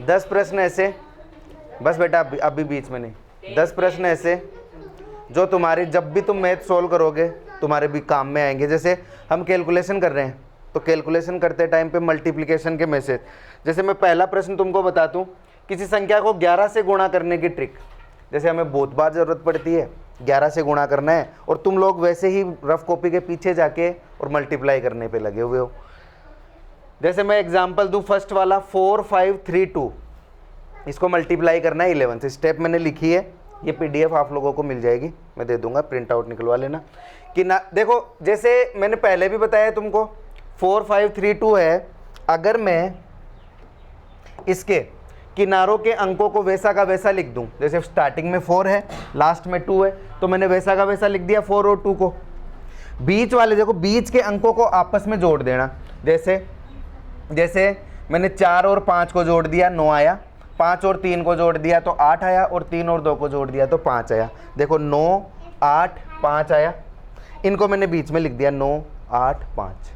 10 प्रश्न ऐसे, बस बेटा अभी बीच में नहीं, 10 प्रश्न ऐसे जो तुम्हारी जब भी तुम मैथ सोल्व करोगे तुम्हारे भी काम में आएंगे। जैसे हम कैलकुलेशन कर रहे हैं तो कैलकुलेशन करते टाइम पे मल्टीप्लिकेशन के मैसेज, जैसे मैं पहला प्रश्न तुमको बता दूं, किसी संख्या को 11 से गुणा करने की ट्रिक, जैसे हमें बहुत बार ज़रूरत पड़ती है 11 से गुणा करना है और तुम लोग वैसे ही रफ कॉपी के पीछे जाके और मल्टीप्लाई करने पे लगे हुए हो। जैसे मैं एग्जांपल दूं, फर्स्ट वाला 4 5 3 2, इसको मल्टीप्लाई करना है 11 से। स्टेप मैंने लिखी है, ये PDF आप लोगों को मिल जाएगी, मैं दे दूंगा, प्रिंट आउट निकलवा लेना। कि ना देखो, जैसे मैंने पहले भी बताया तुमको 4 5 3 2 है, अगर मैं इसके किनारों के अंकों को वैसा का वैसा लिख दूं, जैसे स्टार्टिंग में 4 है लास्ट में 2 है, तो मैंने वैसा का वैसा लिख दिया 4 और 2 को। बीच वाले देखो, बीच के अंकों को आपस में जोड़ देना, जैसे मैंने 4 और 5 को जोड़ दिया 9 आया, 5 और 3 को जोड़ दिया तो 8 आया, और 3 और 2 को जोड़ दिया तो 5 आया। देखो 9 8 5 आया, इनको मैंने बीच में लिख दिया 9 8 5।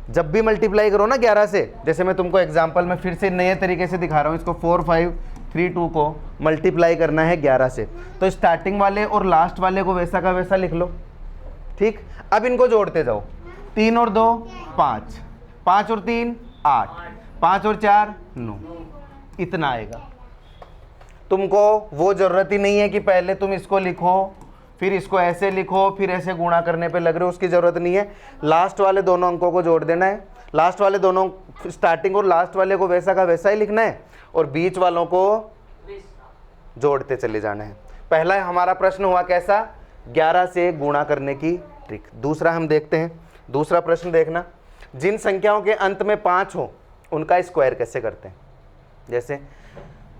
जब भी मल्टीप्लाई करो ना 11 से, जैसे मैं तुमको एग्जांपल में फिर से नए तरीके से दिखा रहा हूँ, इसको 4 5 3 2 को मल्टीप्लाई करना है 11 से, तो स्टार्टिंग वाले और लास्ट वाले को वैसा का वैसा लिख लो। ठीक, अब इनको जोड़ते जाओ, 3 और 2 5, 5 और 3 8, 5 और 4 9, इतना आएगा। तुमको वो जरूरत ही नहीं है कि पहले तुम इसको लिखो फिर इसको ऐसे लिखो फिर ऐसे गुणा करने पे लग रहे हो, उसकी जरूरत नहीं है। लास्ट वाले दोनों अंकों को जोड़ देना है, लास्ट वाले दोनों, स्टार्टिंग और लास्ट वाले को वैसा का वैसा ही लिखना है और बीच वालों को जोड़ते चले जाना है। पहला हमारा प्रश्न हुआ कैसा, 11 से गुणा करने की ट्रिक। दूसरा हम देखते हैं, दूसरा प्रश्न देखना, जिन संख्याओं के अंत में 5 हो उनका स्क्वायर कैसे करते हैं। जैसे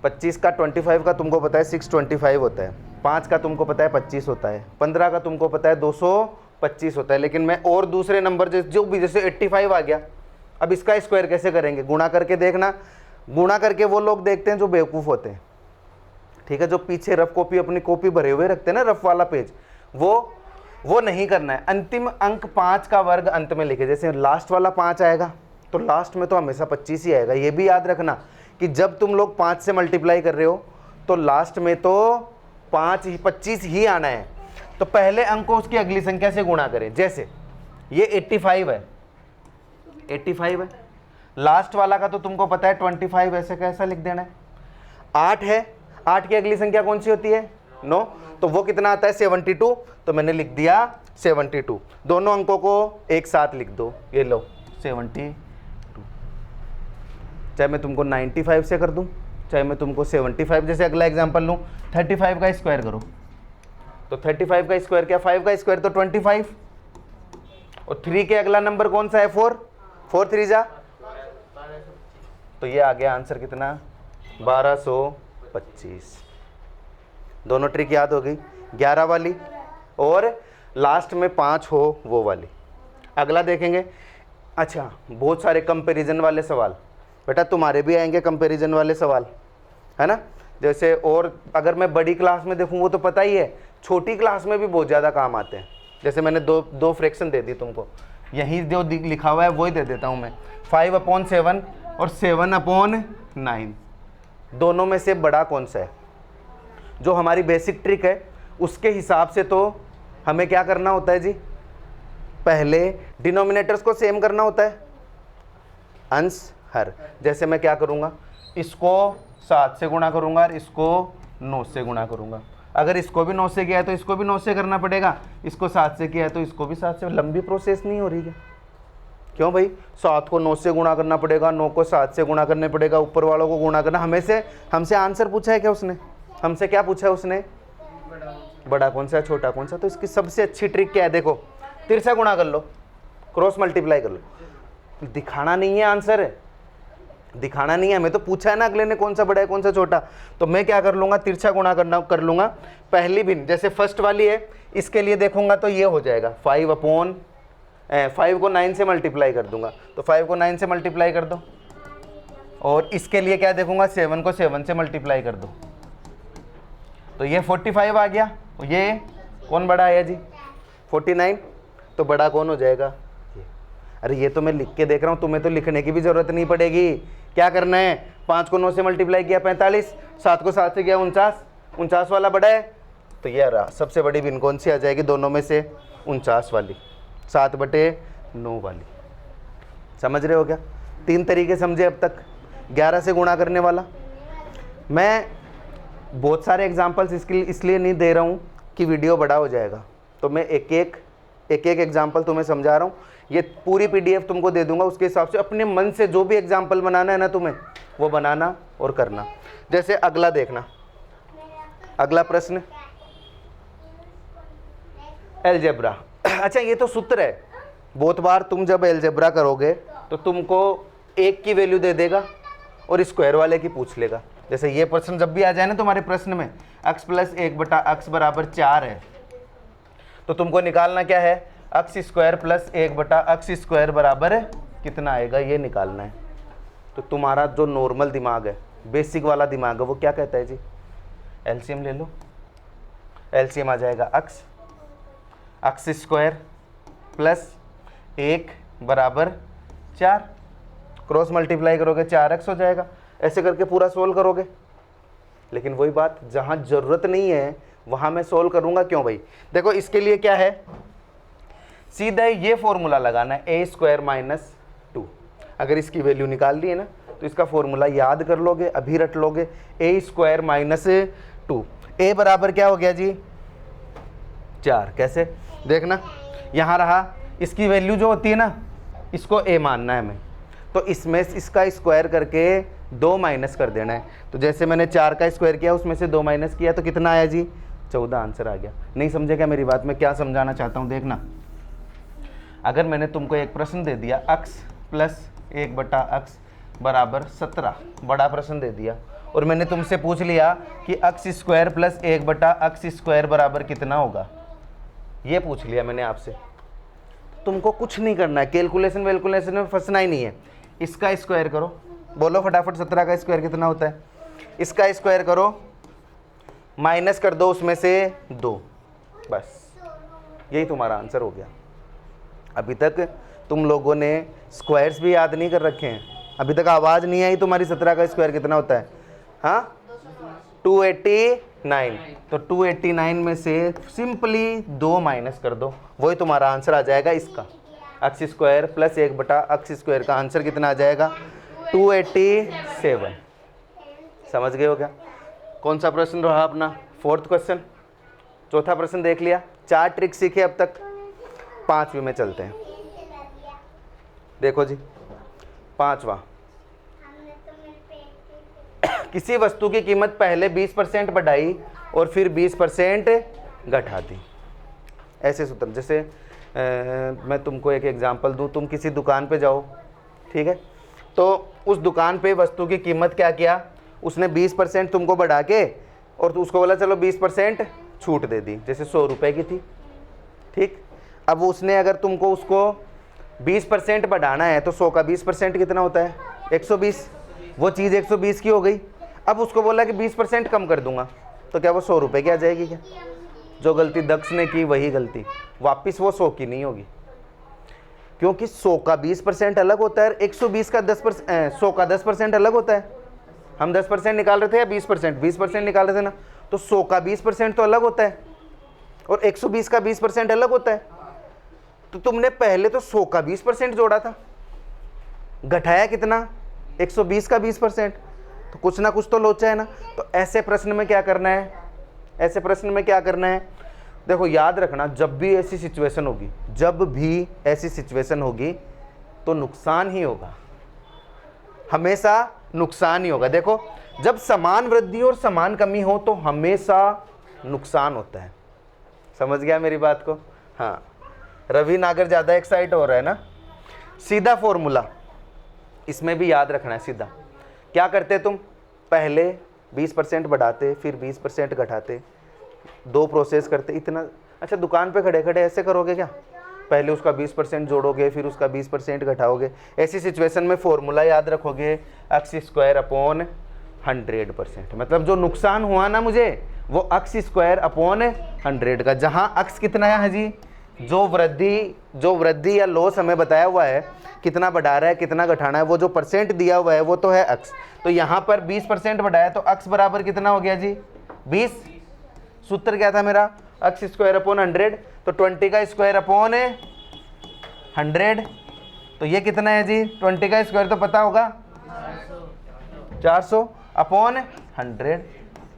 25 का 25 का तुमको पता है 625 होता है, 5 का तुमको पता है 25 होता है, 15 का तुमको पता है 225 होता है, लेकिन मैं और दूसरे नंबर जो भी, जैसे 85 आ गया, अब इसका स्क्वायर कैसे करेंगे, गुणा करके देखना। गुणा करके वो लोग देखते हैं जो बेवकूफ़ होते हैं, ठीक है, जो पीछे रफ कॉपी अपनी कॉपी भरे हुए रखते हैं ना, रफ वाला पेज, वो नहीं करना है। अंतिम अंक 5 का वर्ग अंत में लिखे, जैसे लास्ट वाला 5 आएगा तो लास्ट में तो हमेशा 25 ही आएगा। ये भी याद रखना कि जब तुम लोग 5 से मल्टीप्लाई कर रहे हो तो लास्ट में तो 25 ही आना है, तो पहले अंक को उसकी अगली संख्या से गुणा करें। जैसे ये 85 है, 85 है, लास्ट वाला का तो तुमको पता है 25, ऐसे कैसा लिख देना है। 8 है, 8 की अगली संख्या कौन सी होती है 9, तो वो कितना आता है 72, तो मैंने लिख दिया 72। दोनों अंकों को एक साथ लिख दो, ये लो 72। चाहे मैं तुमको 95 से कर दूं, चाहे मैं तुमको 75, जैसे अगला एग्जांपल लूं, 35 का स्क्वायर करो, तो 35 का स्क्वायर क्या, 5 का स्क्वायर तो 25, और 3 के अगला नंबर कौन सा है 4, 4 3 जा, तो ये आ गया आंसर कितना 1225। दोनों ट्रिक याद हो गई, 11 वाली और लास्ट में 5 हो वो वाली। अगला देखेंगे, अच्छा बहुत सारे कंपैरिजन वाले सवाल, बेटा तुम्हारे भी आएंगे कंपैरिजन वाले सवाल, है ना। जैसे और अगर मैं बड़ी क्लास में देखूँ वो तो पता ही है, छोटी क्लास में भी बहुत ज़्यादा काम आते हैं। जैसे मैंने दो फ्रैक्शन दे दी तुमको, यहीं जो लिखा हुआ है वही दे देता हूँ मैं, 5/7 और 7/9, दोनों में से बड़ा कौन सा है। जो हमारी बेसिक ट्रिक है उसके हिसाब से तो हमें क्या करना होता है जी, पहले डिनोमिनेटर्स को सेम करना होता है, अंश हर। जैसे मैं क्या करूँगा, इसको 7 से गुणा करूँगा और इसको 9 से गुणा करूँगा। अगर इसको भी 9 से किया है तो इसको भी 9 से करना पड़ेगा, इसको 7 से किया है तो इसको भी 7 से। लंबी प्रोसेस नहीं हो रही है क्यों भाई, 7 को 9 से गुणा करना पड़ेगा, 9 को 7 से गुणा करने पड़ेगा, ऊपर वालों को गुणा करना। हमसे आंसर पूछा है क्या उसने, हमसे क्या पूछा है उसने, बड़ा कौन सा छोटा कौन सा। तो इसकी सबसे अच्छी ट्रिक क्या है, देखो तिरछा गुणा कर लो, क्रॉस मल्टीप्लाई कर लो। दिखाना नहीं है आंसर, दिखाना नहीं है, हमें तो पूछा है ना अगले ने कौन सा बड़ा है कौन सा छोटा, तो मैं क्या कर लूँगा, तिरछा गुणा कर लूँगा। पहली भिन्न, जैसे फर्स्ट वाली है इसके लिए देखूंगा तो ये हो जाएगा 5 को 9 से मल्टीप्लाई कर दूंगा, तो 5 को 9 से मल्टीप्लाई कर दो। और इसके लिए क्या देखूंगा, 7 को 7 से मल्टीप्लाई कर दो, तो ये 45 आ गया। ये कौन बड़ा आया जी 49, तो बड़ा कौन हो जाएगा ये। अरे ये तो मैं लिख के देख रहा हूँ, तुम्हें तो लिखने की भी जरूरत नहीं पड़ेगी। क्या करना है, 5 को 9 से मल्टीप्लाई किया 45, 7 को 7 से किया 49, 49 वाला बड़ा है, तो ये रहा सबसे बड़ी भिन्न कौन सी आ जाएगी दोनों में से, 49 वाली, 7/9 वाली। समझ रहे हो क्या? 3 तरीके समझे अब तक। 11 से गुणा करने वाला, मैं बहुत सारे एग्जाम्पल्स इसलिए नहीं दे रहा हूँ कि वीडियो बड़ा हो जाएगा, तो मैं एक एक एग्जाम्पल तुम्हें समझा रहा हूँ। ये पूरी PDF तुमको दे दूंगा, उसके हिसाब से अपने मन से जो भी एग्जाम्पल बनाना है ना तुम्हें, वो बनाना और करना। जैसे अगला देखना, अगला प्रश्न एलजेब्रा। अच्छा ये तो सूत्र है, बहुत बार तुम जब एलजेब्रा करोगे तो तुमको 1 की वैल्यू दे देगा और स्क्वायर वाले की पूछ लेगा। जैसे ये प्रश्न जब भी आ जाए ना तुम्हारे प्रश्न में, x + 1/x = 4 है, तो तुमको निकालना क्या है, x² + 1/x² बराबर कितना आएगा, ये निकालना है। तो तुम्हारा जो नॉर्मल दिमाग है, बेसिक वाला दिमाग है, वो क्या कहता है जी, एलसीएम ले लो। एलसीएम आ जाएगा x² + 1 = 4, क्रॉस मल्टीप्लाई करोगे 4x हो जाएगा। ऐसे करके पूरा सोल्व करोगे। लेकिन वही बात, जहाँ ज़रूरत नहीं है वहाँ मैं सोल्व करूँगा क्यों भाई? देखो इसके लिए क्या है, सीधा ये फॉर्मूला लगाना है, a² - 2। अगर इसकी वैल्यू निकाल ली है ना, तो इसका फॉर्मूला याद कर लोगे, अभी रट लोगे, a² - 2। a बराबर क्या हो गया जी, 4। कैसे देखना, यहाँ रहा, इसकी वैल्यू जो होती है ना, इसको a मानना है हमें, तो इसमें इसका स्क्वायर करके 2 माइनस कर देना है। तो जैसे मैंने 4 का स्क्वायर किया, उसमें से 2 माइनस किया, तो कितना आया जी, 14 आंसर आ गया। नहीं समझे क्या मेरी बात? मैं क्या समझाना चाहता हूँ देखना। अगर मैंने तुमको एक प्रश्न दे दिया, x + 1/x = 17, बड़ा प्रश्न दे दिया, और मैंने तुमसे पूछ लिया कि x² + 1/x² बराबर कितना होगा, ये पूछ लिया मैंने आपसे। तुमको कुछ नहीं करना है, कैलकुलेशन में फंसना ही नहीं है। इसका स्क्वायर करो, बोलो फटाफट, 17 का स्क्वायर कितना होता है? इसका स्क्वायर करो, माइनस कर दो उसमें से 2, बस यही तुम्हारा आंसर हो गया। अभी तक तुम लोगों ने स्क्वायर्स भी याद नहीं कर रखे हैं, अभी तक आवाज़ नहीं आई तुम्हारी 17 का स्क्वायर कितना होता है? हाँ, 289। तो 289 में से सिंपली 2 माइनस कर दो, वही तुम्हारा आंसर आ जाएगा इसका। x² + 1/x² का आंसर कितना आ जाएगा? 287। समझ गए हो क्या? कौन सा प्रश्न रहा अपना? 4th question. चौथा प्रश्न देख लिया, 4 ट्रिक सीखे अब तक। 5वीं में चलते हैं। देखो जी, 5वां, किसी वस्तु की कीमत पहले 20% बढ़ाई और फिर 20% घटा दी। ऐसे सूत्र, जैसे मैं तुमको एक एग्जांपल दूं, तुम किसी दुकान पे जाओ, ठीक है, तो उस दुकान पे वस्तु की कीमत क्या किया, उसने 20% तुमको बढ़ा के और तो उसको बोला चलो 20% छूट दे दी, जैसे 100 रुपये की थी, ठीक। अब उसने अगर तुमको उसको 20% बढ़ाना है तो 100 का 20% कितना होता है? 120। वो चीज़ 120 की हो गई। अब उसको बोला कि 20% कम कर दूंगा, तो क्या वो 100 रुपये की आ जाएगी क्या? जो गलती दक्ष ने की वही गलती, वापस वो 100 की नहीं होगी, क्योंकि 100 का 20% अलग होता है, 120 का 10%, 100 का 10% अलग होता है। हम 10% निकाल रहे थे या 20%? 20% निकाल रहे थे ना, तो 100 का 20% तो अलग होता है और 120 का 20% अलग होता है। तो तुमने पहले तो 100 का 20% जोड़ा था, घटाया कितना? 120 का 20%, तो कुछ ना कुछ तो लोचा है ना। तो ऐसे प्रश्न में क्या करना है, ऐसे प्रश्न में क्या करना है, देखो याद रखना, जब भी ऐसी सिचुएशन होगी, जब भी ऐसी सिचुएशन होगी तो नुकसान ही होगा, हमेशा नुकसान ही होगा। देखो, जब समान वृद्धि और समान कमी हो तो हमेशा नुकसान होता है। समझ गया मेरी बात को? हाँ, रवि नागर ज़्यादा एक्साइट हो रहा है ना। सीधा फॉर्मूला इसमें भी याद रखना है। सीधा क्या करते तुम, पहले 20% बढ़ाते फिर 20% घटाते, 2 प्रोसेस करते इतना। अच्छा, दुकान पे खड़े खड़े ऐसे करोगे क्या? पहले उसका 20% जोड़ोगे फिर उसका 20% घटाओगे। ऐसी सिचुएशन में फॉर्मूला याद रखोगे, x² / 100%। मतलब जो नुकसान हुआ ना मुझे, वो x² / 100 का, जहाँ x कितना है जी, जो वृद्धि या लॉस हमें बताया हुआ है, कितना बढ़ा रहा है कितना घटाना है, वो जो परसेंट दिया हुआ है वो तो है अक्स। तो यहाँ पर 20% बढ़ाया तो अक्स बराबर कितना हो गया जी 20। सूत्र क्या था मेरा, अक्स स्क्वायर अपॉन 100, तो 20 का स्क्वायर अपॉन 100, तो ये कितना है जी 20 का स्क्वायर तो पता होगा 400 अपॉन 100,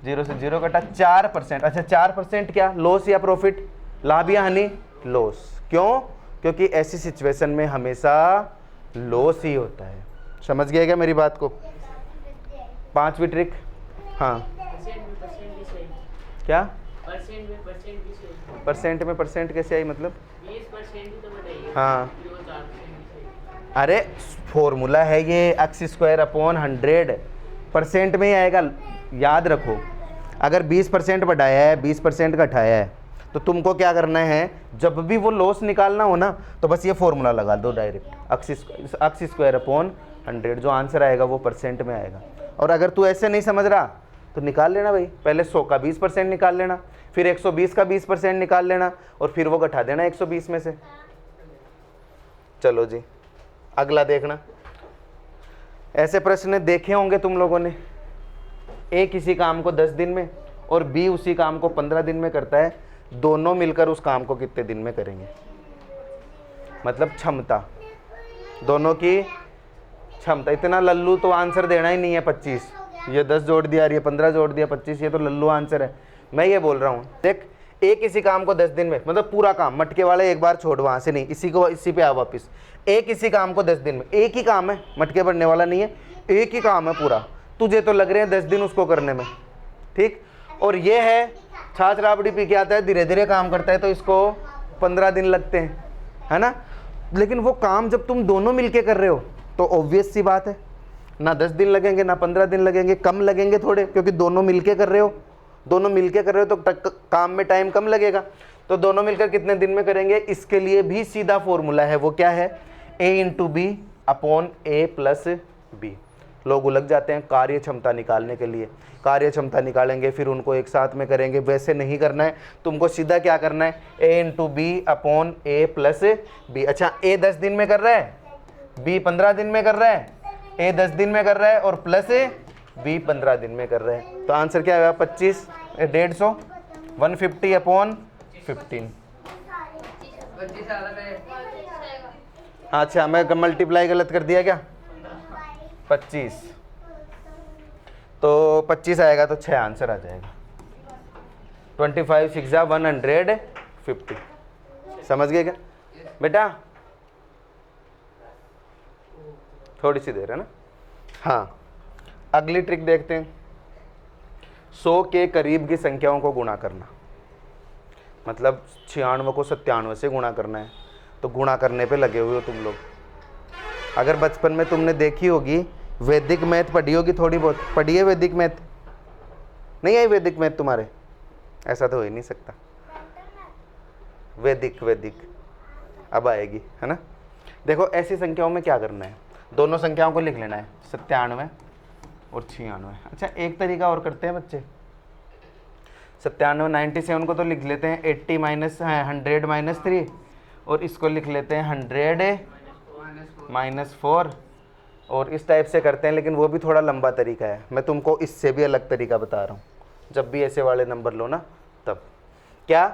0 से 0 कटा 4%। अच्छा 4% क्या लॉस या प्रॉफिट, लाभ या हानि, लॉस। क्यों, क्योंकि ऐसी सिचुएशन में हमेशा लॉस ही होता है। समझ गए क्या मेरी बात को। 5वीं ट्रिक, हाँ क्या परसेंट में परसेंट कैसे आई, मतलब 20% तो बताइए। हाँ अरे फॉर्मूला है ये एक्स स्क्वायर अपॉन 100, परसेंट में ही आएगा। याद रखो अगर 20% बढ़ाया है 20% घटाया है तो तुमको क्या करना है, जब भी वो लॉस निकालना हो ना तो बस ये फॉर्मूला लगा दो डायरेक्ट, एक्स स्क्वायर अपॉन 100, जो आंसर आएगा वो परसेंट में आएगा। और अगर तू ऐसे नहीं समझ रहा तो निकाल लेना भाई, पहले 100 का 20% निकाल लेना, फिर 120 का 20% निकाल लेना और फिर वो घटा देना 120 में से। चलो जी अगला देखना। ऐसे प्रश्न देखे होंगे तुम लोगों ने, ए किसी काम को 10 दिन में और बी उसी काम को 15 दिन में करता है, दोनों मिलकर उस काम को कितने दिन में करेंगे। मतलब क्षमता, दोनों की क्षमता। इतना लल्लू तो आंसर देना ही नहीं है 25, ये 10 जोड़ दिया, ये 15 जोड़ दिया 25, ये तो लल्लू आंसर है। मैं ये बोल रहा हूँ देख, एक इसी काम को 10 दिन में, मतलब पूरा काम, मटके वाले एक बार छोड़ वहाँ से नहीं, इसी पे आ वापिस। एक इसी काम को 10 दिन में, एक ही काम है, मटके भरने वाला नहीं है, एक ही काम है पूरा, तुझे तो लग रहे हैं 10 दिन उसको करने में, ठीक। और ये है छाछ राबड़ी पी के आता है, धीरे धीरे काम करता है, तो इसको 15 दिन लगते हैं, है ना। लेकिन वो काम जब तुम दोनों मिलके कर रहे हो तो ऑब्वियस सी बात है, ना 10 दिन लगेंगे ना 15 दिन लगेंगे, कम लगेंगे थोड़े, क्योंकि दोनों मिलके कर रहे हो, दोनों मिलके कर रहे हो तो काम में टाइम कम लगेगा। तो दोनों मिलकर कितने दिन में करेंगे, इसके लिए भी सीधा फॉर्मूला है, वो क्या है, a into B upon A plus B. लोग उलझ जाते हैं कार्य क्षमता निकालने के लिए, कार्य क्षमता निकालेंगे फिर उनको एक साथ में करेंगे, वैसे नहीं करना है, तुमको सीधा क्या करना है, a into B upon A plus B. अच्छा a 10 दिन में कर रहा है, b 15 दिन में कर रहा है, a 10 दिन में कर रहा है और प्लस b 15 दिन में कर रहा है, तो आंसर क्या आया 25, 150, 150 अपॉन 15। अच्छा मैं मल्टीप्लाई गलत कर दिया क्या, 25, तो 25 आएगा तो 6 आंसर आ जाएगा, 25 6 150। समझ गए क्या बेटा, थोड़ी सी देर है ना। हाँ अगली ट्रिक देखते हैं, 100 के करीब की संख्याओं को गुणा करना, मतलब 96 को 97 से गुणा करना है, तो गुणा करने पे लगे हुए हो तुम लोग। अगर बचपन में तुमने देखी होगी वैदिक मैथ पढ़ी होगी, थोड़ी बहुत पढ़ी है वैदिक मैथ, नहीं आई वैदिक मैथ तुम्हारे, ऐसा तो हो ही नहीं सकता, वैदिक अब आएगी, है ना। देखो ऐसी संख्याओं में क्या करना है, दोनों संख्याओं को लिख लेना है, 97 और 96। अच्छा एक तरीका और करते हैं बच्चे, 97 97 को तो लिख लेते हैं 80 माइनस 100 माइनस 3, और इसको लिख लेते हैं 100 माइनस 4, और इस टाइप से करते हैं, लेकिन वो भी थोड़ा लंबा तरीका है, मैं तुमको इससे भी अलग तरीका बता रहा हूँ, जब भी ऐसे वाले नंबर लो ना तब क्या,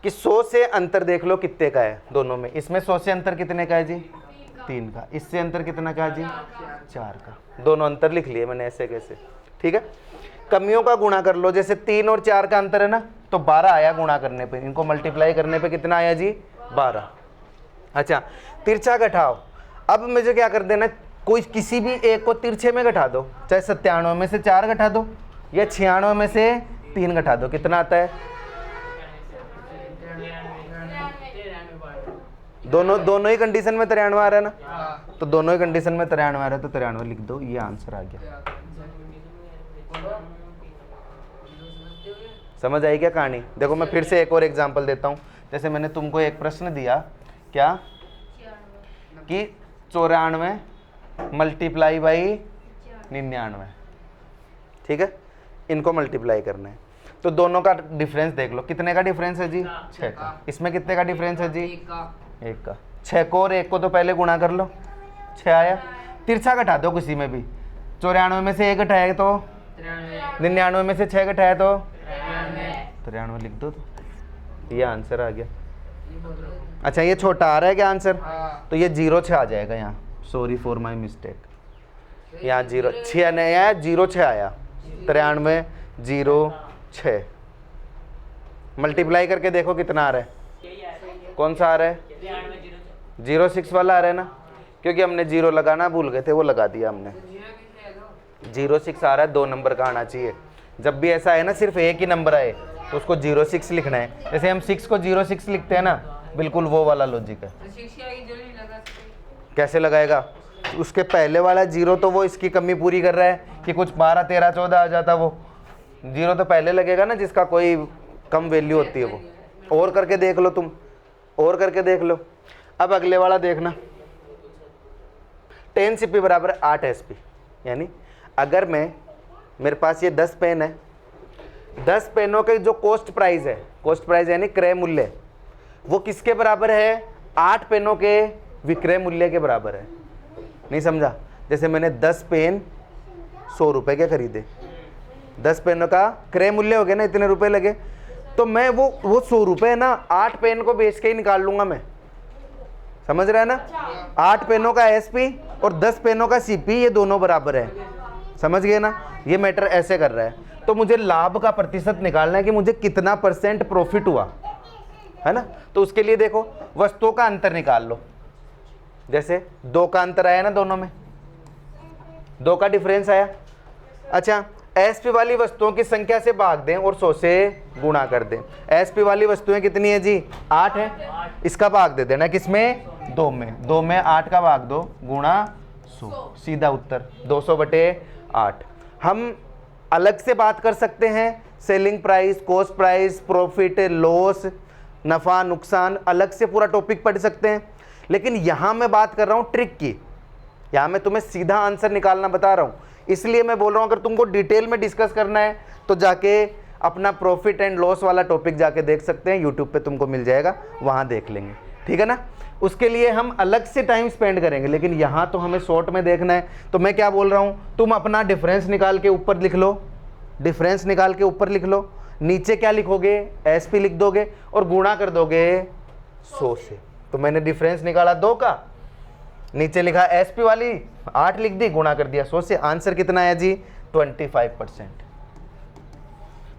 कि 100 से अंतर देख लो कितने का है दोनों में, इसमें 100 से अंतर कितने का है जी 3 का, इससे अंतर कितना का है जी 4 का, दोनों अंतर लिख लिए मैंने ऐसे कैसे, ठीक है। कमियों का गुणा कर लो, जैसे 3 और 4 का अंतर है ना, तो 12 आया गुणा करने पे, इनको मल्टीप्लाई करने पे कितना आया जी 12। अच्छा तिरछा घटाओ, अब मुझे क्या कर देना, कोई किसी भी एक को तिरछे में घटा दो, चाहे 97 में से 4 घटा दो या 96 में से 3 घटा दो, कितना आता है, दोनों ही कंडीशन में 93 आ रहा है ना, तो दोनों ही कंडीशन में 93 आ रहा है, तो 93 लिख दो, ये आंसर आ गया। समझ आई क्या कहानी। देखो मैं फिर से एक और एग्जांपल देता हूँ, जैसे मैंने तुमको एक प्रश्न दिया क्या, कि 94 मल्टीप्लाई बाई 99, ठीक है, इनको मल्टीप्लाई करना है, तो दोनों का डिफरेंस देख लो, कितने का डिफरेंस है जी? 6 का। इसमें कितने का डिफरेंस है जी? 1 का। 6 को और 1 को तो पहले गुणा कर लो, 6 आया। तिरछा घटा दो किसी में भी, 94 में से 1 घटाए तो 99 में से 6 घटाए तो 93 लिख दो, तो ये आंसर आ गया। अच्छा ये छोटा आ रहा है क्या आंसर? तो ये 0 6 आ जाएगा यहाँ, सॉरी फॉर माई मिस्टेक। यहाँ 0 6 नहीं आया, 0 6 आया, 93 0 6। मल्टीप्लाई करके देखो कितना आ रहा है, कौन सा आ रहा है? 06 वाला आ रहा है ना, क्योंकि हमने 0 लगाना भूल गए थे, वो लगा दिया हमने। 06 आ रहा है, 2 नंबर का आना चाहिए। जब भी ऐसा है ना सिर्फ एक ही नंबर आए तो उसको 06 लिखना है। जैसे हम 6 को 06 लिखते हैं ना, बिल्कुल वो वाला लॉजिक है। कैसे लगाएगा? उसके पहले वाला 0 तो वो इसकी कमी पूरी कर रहा है कि कुछ 12 13 14 आ जाता, वो 0 तो पहले लगेगा ना जिसका कोई कम वैल्यू होती है वो। और करके देख लो तुम, और करके देख लो। अब अगले वाला देखना, 10 CP बराबर 8 SP, यानी अगर मेरे पास ये 10 पेन है, 10 पेनों के जो कॉस्ट प्राइस है, कॉस्ट प्राइस यानी क्रय मूल्य, वो किसके बराबर है? 8 पेनों के विक्रय मूल्य के बराबर है। नहीं समझा? जैसे मैंने 10 पेन 100 रुपए के खरीदे, 10 पेनों का क्रय मूल्य हो गया ना, इतने रुपए लगे, तो मैं वो 100 रुपए ना 8 पेन को बेच के ही निकाल लूंगा मैं। समझ रहे हैं ना? 8 पेनों का SP और 10 पेनों का CP, ये दोनों बराबर है। समझ गए ना? ये मैटर ऐसे कर रहा है। तो मुझे लाभ का प्रतिशत निकालना है कि मुझे कितना % प्रॉफिट हुआ, है ना? तो उसके लिए देखो, वस्तुओं का अंतर निकाल लो। जैसे 2 का अंतर आया ना, दोनों में 2 का डिफरेंस आया। अच्छा, SP वाली वस्तुओं की संख्या से भाग दें और 100 से गुणा कर दें। SP वाली वस्तुएं कितनी है जी? 8 है। इसका भाग दे देना किसमें? 2 में। 2 में 8 का भाग दो, गुणा 100, सीधा उत्तर 200/8। हम अलग से बात कर सकते हैं, selling price, cost price, profit loss, नफ़ा नुकसान, अलग से पूरा टॉपिक पढ़ सकते हैं। लेकिन यहाँ मैं बात कर रहा हूँ ट्रिक की, यहाँ मैं तुम्हें सीधा आंसर निकालना बता रहा हूँ। इसलिए मैं बोल रहा हूँ अगर तुमको डिटेल में डिस्कस करना है तो जाके अपना प्रॉफिट एंड लॉस वाला टॉपिक जाके देख सकते हैं, यूट्यूब पे तुमको मिल जाएगा, वहाँ देख लेंगे। ठीक है ना? उसके लिए हम अलग से टाइम स्पेंड करेंगे, लेकिन यहाँ तो हमें शॉर्ट में देखना है। तो मैं क्या बोल रहा हूँ, तुम अपना डिफरेंस निकाल के ऊपर लिख लो, डिफरेंस निकाल के ऊपर लिख लो, नीचे क्या लिखोगे? SP लिख दोगे और गुणा कर दोगे 100 से। तो मैंने डिफरेंस निकाला 2 का, नीचे लिखा SP वाली 8 लिख दी, गुणा कर दिया 100 से। आंसर कितना आया जी? 25%।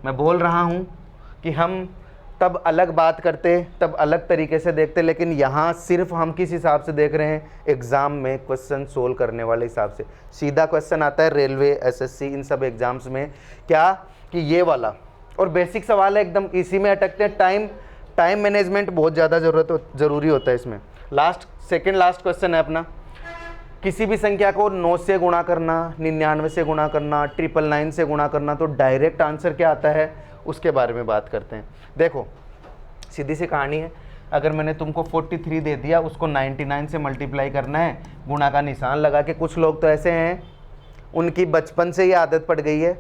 मैं बोल रहा हूँ कि हम तब अलग बात करते, तब अलग तरीके से देखते, लेकिन यहाँ सिर्फ हम किस हिसाब से देख रहे हैं? एग्ज़ाम में क्वेश्चन सोल्व करने वाले हिसाब से। सीधा क्वेश्चन आता है रेलवे, SSC, इन सब एग्ज़ाम्स में, क्या कि ये वाला, और बेसिक सवाल है एकदम, इसी में अटकते हैं। टाइम मैनेजमेंट बहुत ज़्यादा ज़रूरी होता है इसमें। सेकंड लास्ट क्वेश्चन है अपना, किसी भी संख्या को 9 से गुणा करना, 99 से गुणा करना, 999 से गुणा करना, तो डायरेक्ट आंसर क्या आता है उसके बारे में बात करते हैं। देखो सीधी सी कहानी है, अगर मैंने तुमको 43 दे दिया, उसको 99 से मल्टीप्लाई करना है, गुणा का निशान लगा के। कुछ लोग तो ऐसे हैं उनकी बचपन से ये आदत पड़ गई है,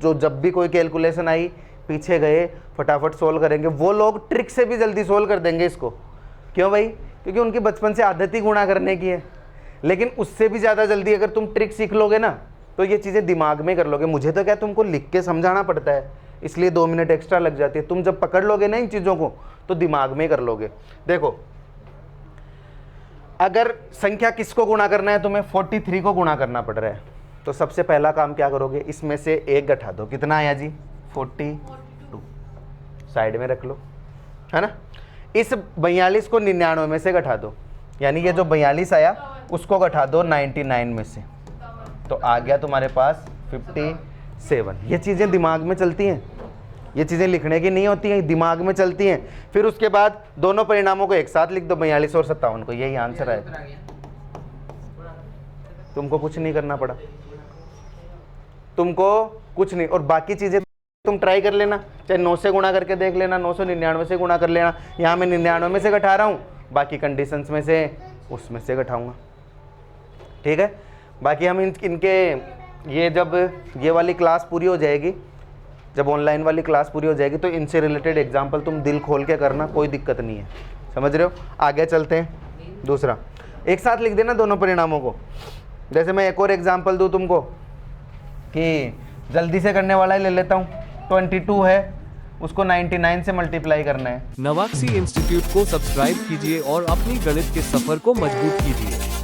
जो जब भी कोई कैलकुलेशन आई पीछे गए फटाफट सोल्व करेंगे। वो लोग ट्रिक से भी जल्दी सोल्व कर देंगे इसको। क्यों भाई? क्योंकि उनकी बचपन से आदत ही गुणा करने की है। लेकिन उससे भी ज़्यादा जल्दी अगर तुम ट्रिक सीख लोगे ना, तो ये चीज़ें दिमाग में कर लोगे। मुझे तो क्या तुमको लिख के समझाना पड़ता है, इसलिए 2 मिनट एक्स्ट्रा लग जाती है। तुम जब पकड़ लोगे ना इन चीज़ों को, तो दिमाग में कर लोगे। देखो, अगर संख्या किसको गुणा करना है, तुम्हें 43 को गुणा करना पड़ रहा है, तो सबसे पहला काम क्या करोगे? इसमें से 1 घटा दो। कितना आया जी? 42। साइड में रख लो, है ना? इस 42 को 99 में से घटा दो, यानी ये जो 42 आया उसको घटा दो 99 में से, तो आ गया तुम्हारे पास 57। ये चीज़ें दिमाग में चलती हैं, ये चीज़ें लिखने की नहीं होती हैं, दिमाग में चलती हैं। फिर उसके बाद दोनों परिणामों को एक साथ लिख दो, 42 और 57 को, यही आंसर है। तुमको कुछ नहीं करना पड़ा, तुमको कुछ नहीं। और बाकी चीज़ें तुम ट्राई कर लेना, चाहे 9 से गुणा करके देख लेना, 999 से गुणा कर लेना। यहाँ मैं 99 में से घटा रहा हूँ, बाकी कंडीशंस में से उसमें से घटाऊंगा। ठीक है? बाकी हम इनके ये जब ये वाली क्लास पूरी हो जाएगी जब ऑनलाइन वाली क्लास पूरी हो जाएगी तो इनसे रिलेटेड एग्जाम्पल तुम दिल खोल के करना, कोई दिक्कत नहीं है। समझ रहे हो? आगे चलते हैं। दूसरा, एक साथ लिख देना दोनों परिणामों को। जैसे मैं एक और एग्जाम्पल दूँ तुमको कि जल्दी से करने वाला ही ले लेता हूँ। 22 है, उसको 99 से मल्टीप्लाई करना है। नवाक्सी इंस्टीट्यूट को सब्सक्राइब कीजिए और अपनी गणित के सफर को मजबूत कीजिए।